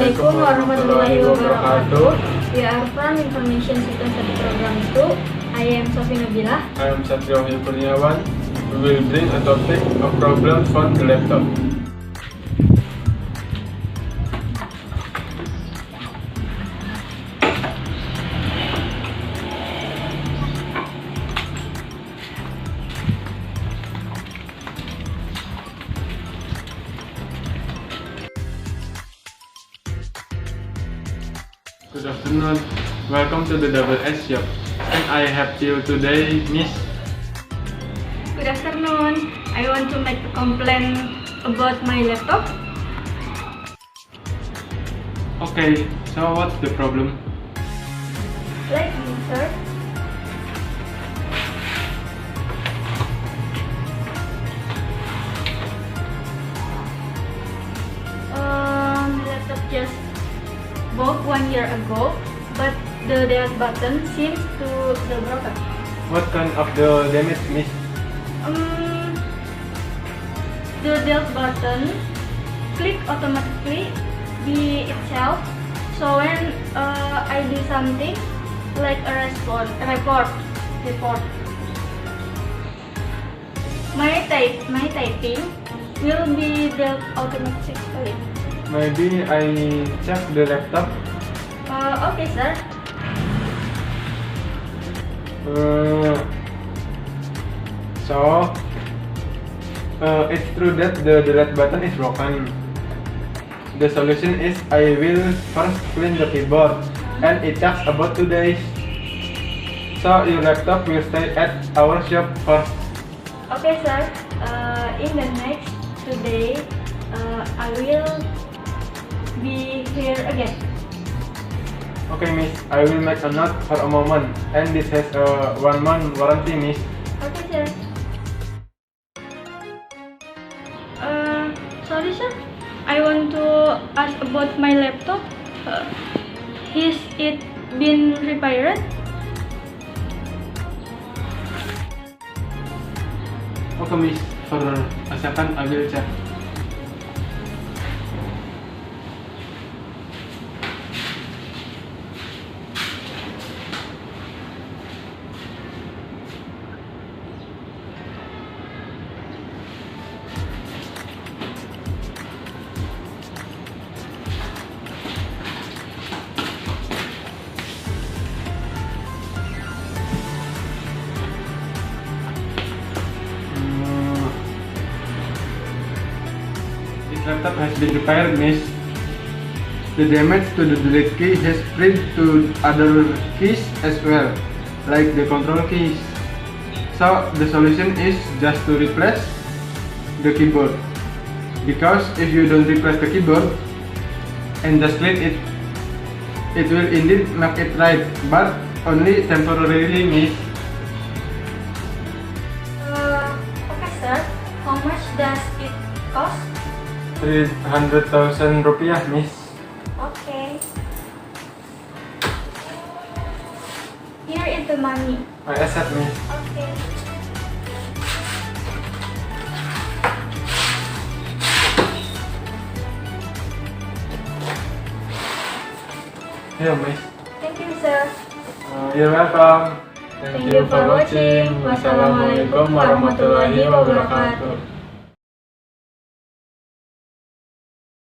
Assalamualaikum warahmatullahi wabarakatuh. We are from Information System Study Program 2. I am Sofy Nabillah. I am Satria Kurniawan. We will bring a topic of problems on the laptop. Good afternoon. Welcome to the Double S shop. And I have you today, Miss. Good afternoon. I want to make a complaint about my laptop. Okay, so what's the problem? Like this, sir. The laptop just bought 1 year ago, but the delete button seems to be broken. What kind of the damage, Miss? The delete button click automatically by itself. So when I do something like a report, my typing will be dealt automatically. Maybe I check the laptop. Okay, sir. It's true that the delete button is broken. The solution is I will first clean the keyboard, and it takes about 2 days. So your laptop will stay at our shop first. Okay, sir. In the next 2 days, I will be here again. Okay, Miss. I will make a note for a moment, and this has a 1 month warranty, Miss. Okay, sir. Sorry, sir. I want to ask about my laptop. Has it been repaired? Okay, Miss. For a second, I will check. Laptop has been repaired, Miss. The damage to the delete key has spread to other keys as well, like the control keys. So the solution is just to replace the keyboard. Because if you don't replace the keyboard and just clean it, it will indeed make it right, but only temporarily, Miss. Okay, sir. How much does it cost? 300,000 rupiah, Miss. Okay. Here is the money. I accept, Miss. Okay. Here, Miss. Thank you, sir. You're welcome. Thank you for watching. Wassalamualaikum warahmatullahi wabarakatuh.